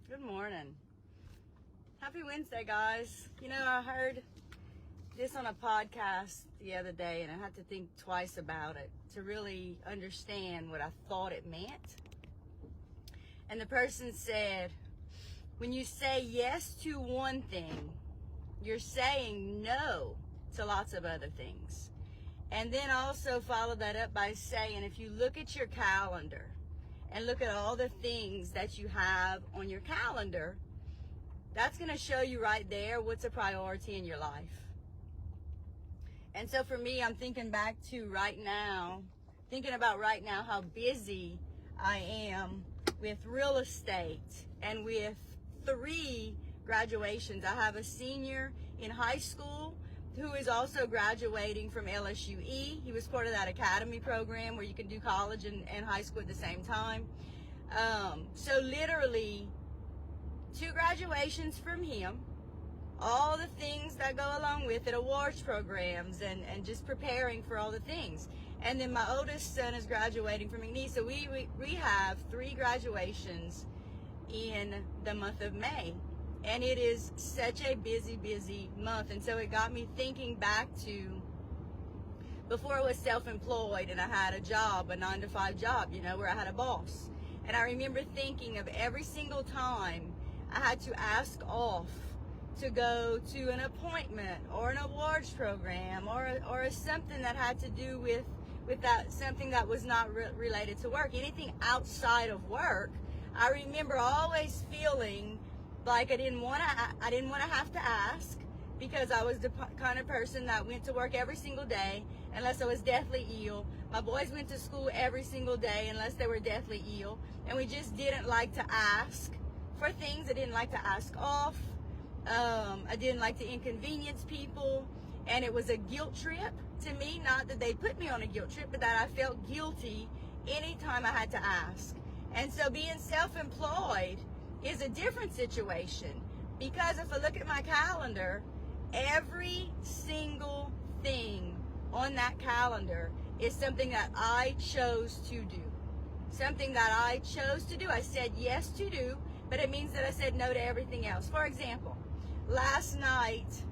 Good morning. Happy Wednesday, guys. You know, I heard this on a podcast the other day and I had to think twice about it to really understand what I thought it meant. And the person said, when you say yes to one thing, you're saying no to lots of other things. And then also follow that up by saying, if you look at your calendar and look at all the things that you have on your calendar, that's going to show you right there what's a priority in your life. And so for me, I'm thinking back to right now, thinking about right now how busy I am with real estate and with 3 graduations. I have a senior in high school who is also graduating from LSUE. He was part of that academy program where you can do college and high school at the same time. So literally 2 graduations from him, all the things that go along with it, awards programs and just preparing for all the things. And then my oldest son is graduating from McNeese. So we have 3 graduations in the month of May. And it is such a busy month. And so it got me thinking back to before I was self-employed and I had a job, a 9-to-5 job, you know, where I had a boss. And I remember thinking of every single time I had to ask off to go to an appointment or an awards program or something that had to do with that, something that was not related to work, anything outside of work. I remember always feeling like I didn't want to have to ask, because I was the kind of person that went to work every single day unless I was deathly ill. My boys went to school every single day unless they were deathly ill. And we just didn't like to ask for things. I didn't like to ask off. I didn't like to inconvenience people. And it was a guilt trip to me. Not that they put me on a guilt trip, but that I felt guilty anytime I had to ask. And so being self-employed is a different situation, because if I look at my calendar, every single thing on that calendar is something that I chose to do. Something that I chose to do. I said yes to do, but it means that I said no to everything else. For example, last night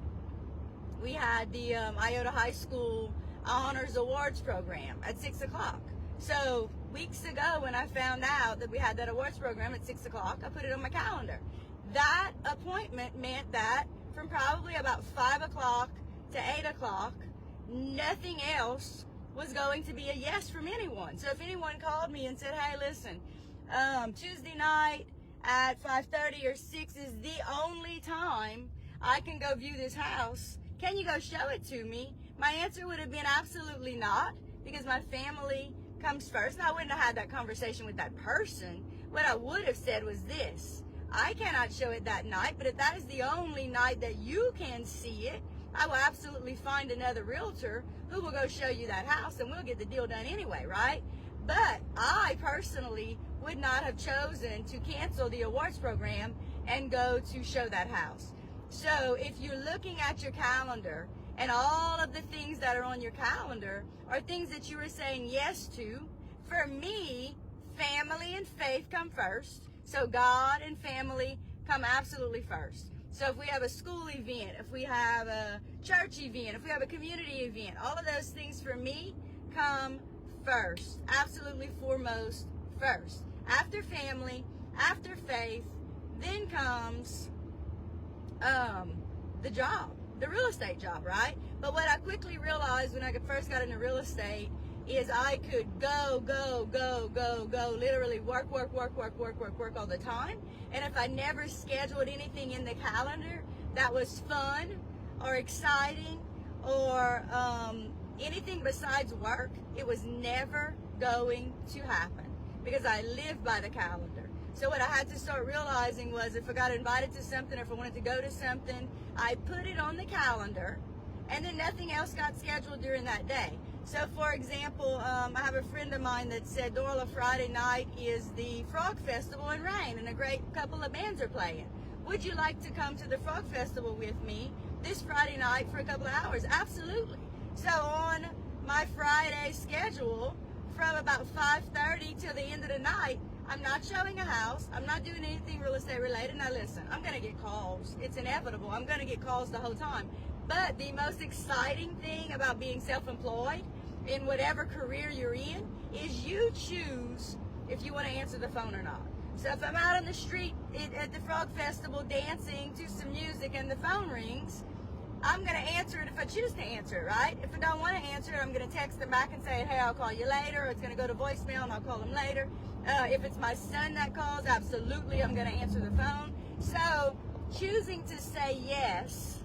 we had the Iota High School Honors Awards program at 6 o'clock. So weeks ago when I found out that we had that awards program at 6 o'clock, I put it on my calendar. That appointment meant that from probably about 5 o'clock to 8 o'clock, nothing else was going to be a yes from anyone. So if anyone called me and said, hey, listen, Tuesday night at 5:30 or 6 is the only time I can go view this house, can you go show it to me? My answer would have been absolutely not, because my family comes first. And I wouldn't have had that conversation with that person. What I would have said was this: I cannot show it that night, but if that is the only night that you can see it, I will absolutely find another realtor who will go show you that house, and we'll get the deal done anyway, right? But I personally would not have chosen to cancel the awards program and go to show that house. So if you're looking at your calendar and all of the things that are on your calendar are things that you were saying yes to, for me, family and faith come first. So God and family come absolutely first. So if we have a school event, if we have a church event, if we have a community event, all of those things for me come first. Absolutely foremost first. After family, after faith, then comes the job. The real estate job, right? But what I quickly realized when I first got into real estate is I could go, literally work all the time. And if I never scheduled anything in the calendar that was fun or exciting or anything besides work, it was never going to happen, because I live by the calendar. So what I had to start realizing was, if I got invited to something or if I wanted to go to something, I put it on the calendar, and then nothing else got scheduled during that day. So for example, I have a friend of mine that said, Dorla, Friday night is the Frog Festival in Rain, and a great couple of bands are playing. Would you like to come to the Frog Festival with me this Friday night for a couple of hours? Absolutely. So on my Friday schedule, from about 5:30 till the end of the night, I'm not showing a house. I'm not doing anything real estate related. Now listen, I'm going to get calls. It's inevitable. I'm going to get calls the whole time. But the most exciting thing about being self-employed in whatever career you're in is you choose if you want to answer the phone or not. So if I'm out on the street at the Frog Festival dancing to some music and the phone rings, I'm going to answer it if I choose to answer it, right? If I don't want to answer it, I'm going to text them back and say, hey, I'll call you later, or it's going to go to voicemail and I'll call them later. If it's my son that calls, absolutely, I'm going to answer the phone. So choosing to say yes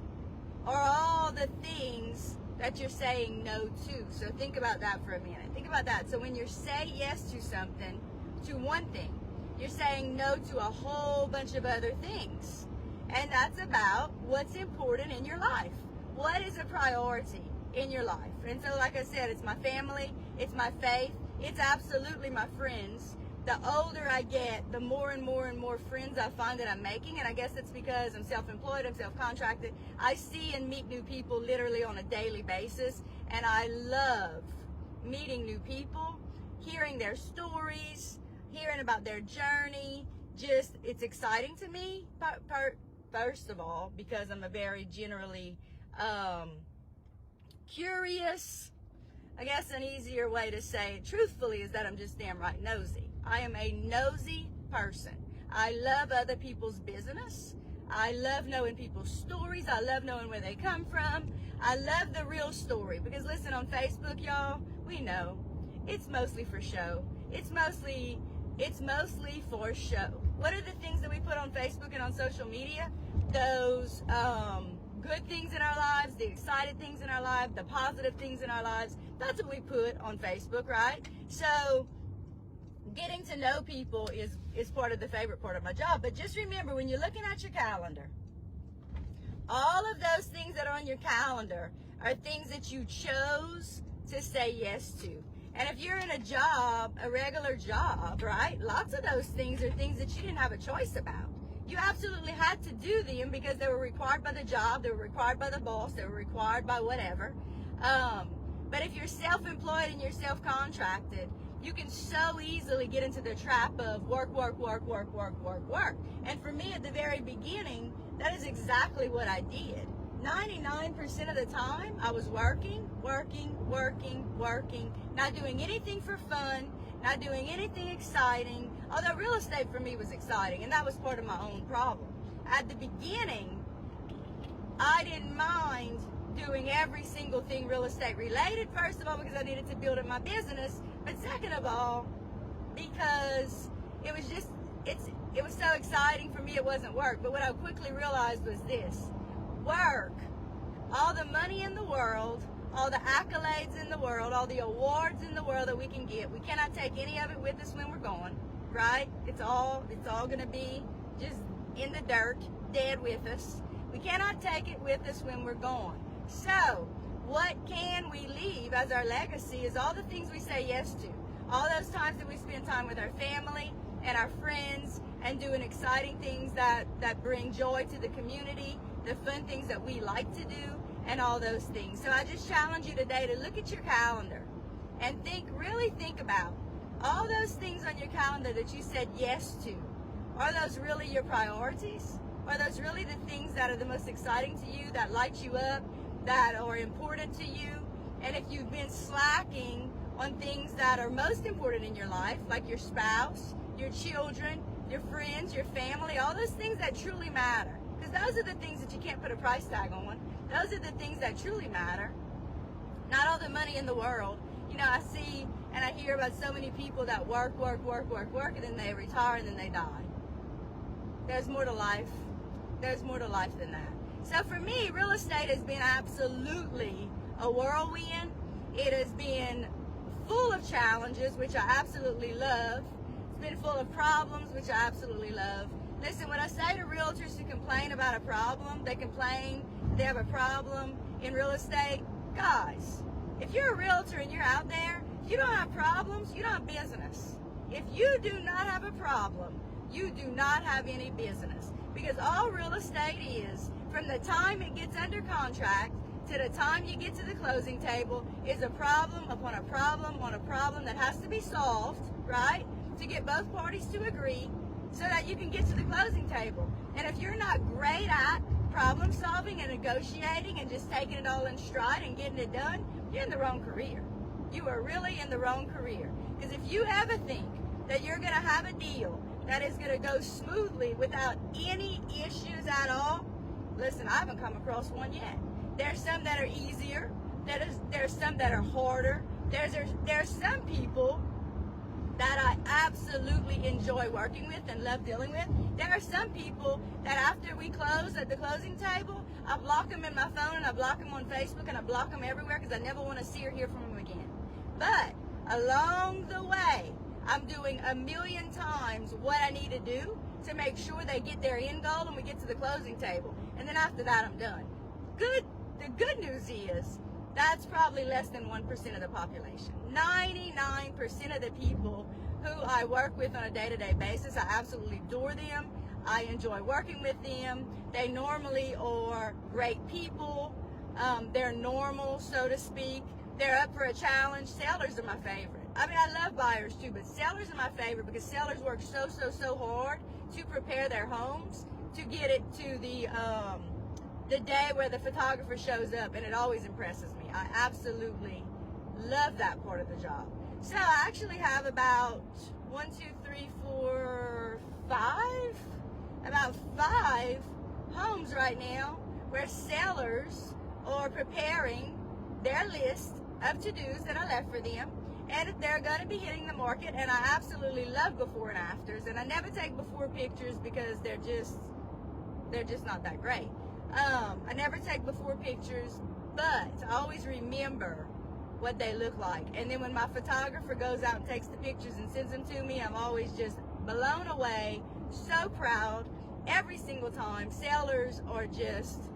are all the things that you're saying no to. So think about that for a minute. Think about that. So when you say yes to something, to one thing, you're saying no to a whole bunch of other things. And that's about what's important in your life. What is a priority in your life? And so, like I said, it's my family, it's my faith, it's absolutely my friends. The older I get, the more and more and more friends I find that I'm making. And I guess it's because I'm self-employed, I'm self-contracted. I see and meet new people literally on a daily basis. And I love meeting new people, hearing their stories, hearing about their journey. Just, it's exciting to me, first of all, because I'm a very generally curious. I guess an easier way to say it truthfully is that I'm just damn right nosy. I am a nosy person. I love other people's business. I love knowing people's stories. I love knowing where they come from. I love the real story because listen, on Facebook, y'all, we know it's mostly for show. It's mostly for show. What are the things that we put on Facebook and on social media? Those good things in our lives, the excited things in our lives, the positive things in our lives. That's what we put on Facebook, right? So getting to know people is part of the favorite part of my job. But just remember, when you're looking at your calendar, all of those things that are on your calendar are things that you chose to say yes to. And if you're in a job, a regular job, right, lots of those things are things that you didn't have a choice about. You absolutely had to do them because they were required by the job, they were required by the boss, they were required by whatever. But if you're self-employed and you're self-contracted, you can so easily get into the trap of work. And for me, at the very beginning, that is exactly what I did. 99% of the time, I was working, not doing anything for fun, not doing anything exciting, although real estate for me was exciting, and that was part of my own problem. At the beginning, I didn't mind doing every single thing real estate related, first of all, because I needed to build up my business, but second of all, because it was so exciting for me, it wasn't work. But what I quickly realized was this: work, all the money in the world, all the accolades in the world, all the awards in the world that we can get, we cannot take any of it with us when we're gone, right? It's all going to be just in the dirt, dead with us. We cannot take it with us when we're gone. So what can we leave as our legacy is all the things we say yes to. All those times that we spend time with our family and our friends and doing exciting things that bring joy to the community, the fun things that we like to do, and all those things. So I just challenge you today to look at your calendar and really think about all those things on your calendar that you said yes to. Are those really your priorities? Are those really the things that are the most exciting to you, that light you up, that are important to you? And if you've been slacking on things that are most important in your life, like your spouse, your children, your friends, your family, all those things that truly matter, because those are the things that you can't put a price tag on. Those are the things that truly matter. Not all the money in the world. You know, I see and I hear about so many people that work, and then they retire and then they die. There's more to life. There's more to life than that. So for me, real estate has been absolutely a whirlwind. It has been full of challenges, which I absolutely love. It's been full of problems, which I absolutely love. Listen, when I say to realtors who complain about a problem, they have a problem in real estate. Guys, if you're a realtor and you're out there, if you don't have problems, you don't have business. If you do not have a problem, you do not have any business. Because all real estate is, from the time it gets under contract to the time you get to the closing table, is a problem upon a problem on a problem that has to be solved, right? to get both parties to agree so that you can get to the closing table. And if you're not great at problem solving and negotiating and just taking it all in stride and getting it done, you're in the wrong career. You are really in the wrong career. Because if you ever think that you're going to have a deal that is going to go smoothly without any issues at all, listen, I haven't come across one yet. There's some that are easier. There's some that are harder. There's some people that I absolutely enjoy working with and love dealing with. There are some people that after we close at the closing table, I block them in my phone and I block them on Facebook and I block them everywhere because I never want to see or hear from them again. But along the way, I'm doing a million times what I need to do to make sure they get their end goal and we get to the closing table. And then after that, I'm done. The good news is that's probably less than 1% of the population. 99% of the people who I work with on a day-to-day basis, I absolutely adore them. I enjoy working with them. They normally are great people. They're normal, so to speak. They're up for a challenge. Sellers are my favorite. I mean, I love buyers too, but sellers are my favorite because sellers work so hard to prepare their homes to get it to the day where the photographer shows up, and it always impresses me. I absolutely love that part of the job. So I actually have about about five homes right now where sellers are preparing their list of to-dos that I left for them, and they're going to be hitting the market. And I absolutely love before and afters, and I never take before pictures because they're just not that great. I never take before pictures, but I always remember what they look like. And then when my photographer goes out and takes the pictures and sends them to me, I'm always just blown away, so proud every single time. Sellers are just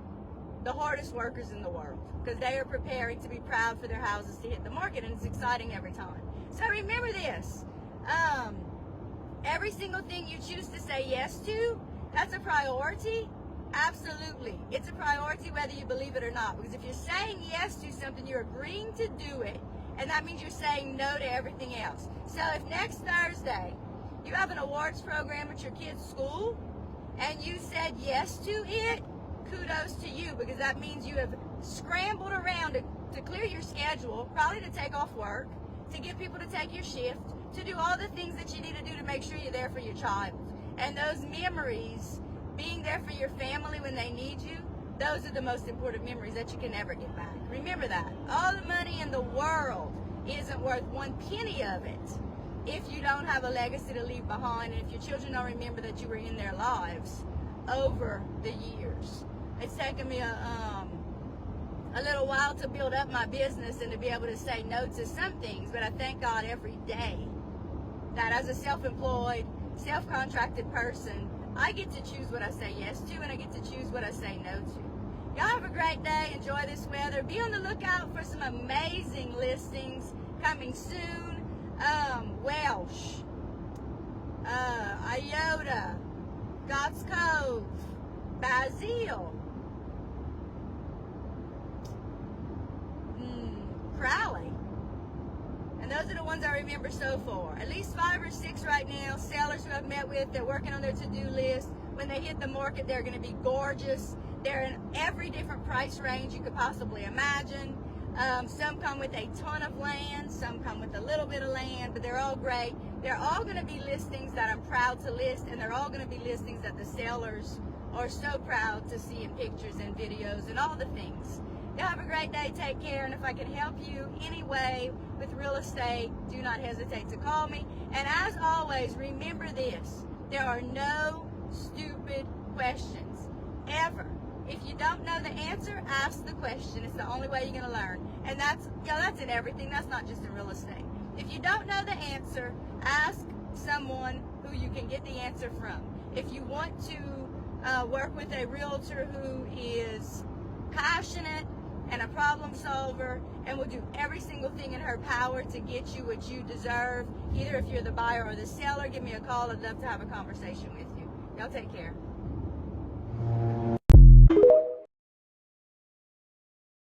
the hardest workers in the world because they are preparing to be proud for their houses to hit the market, and it's exciting every time. So remember this, every single thing you choose to say yes to, that's a priority. Absolutely. It's a priority whether you believe it or not, because if you're saying yes to something, you're agreeing to do it, and that means you're saying no to everything else. So if next Thursday you have an awards program at your kid's school and you said yes to it, kudos to you, because that means you have scrambled around to clear your schedule, probably to take off work, to get people to take your shift, to do all the things that you need to do to make sure you're there for your child. And those memories, being there for your family when they need you, those are the most important memories that you can never get back. Remember that. All the money in the world isn't worth one penny of it if you don't have a legacy to leave behind, and if your children don't remember that you were in their lives over the years. It's taken me a little while to build up my business and to be able to say no to some things, but I thank God every day that as a self-employed, self-contracted person, I get to choose what I say yes to, and I get to choose what I say no to. Y'all have a great day. Enjoy this weather. Be on the lookout for some amazing listings coming soon. Welsh, Iota, God's Cove, Bazille, Crowley. And those are the ones I remember so far. At least 5 or 6 right now. Sellers who I've met with, they're working on their to-do list. When they hit the market, they're going to be gorgeous. They're in every different price range you could possibly imagine. Some come with a ton of land. Some come with a little bit of land, but they're all great. They're all going to be listings that I'm proud to list, and they're all going to be listings that the sellers are so proud to see in pictures and videos and all the things. Y'all have a great day. Take care. And if I can help you anyway with real estate, do not hesitate to call me. And as always, remember this. There are no stupid questions, ever. If you don't know the answer, ask the question. It's the only way you're going to learn. And that's in everything. That's not just in real estate. If you don't know the answer, ask someone who you can get the answer from. If you want to work with a realtor who is passionate and a problem solver and will do every single thing in her power to get you what you deserve, either if you're the buyer or the seller, give me a call. I'd love to have a conversation with you. Y'all take care.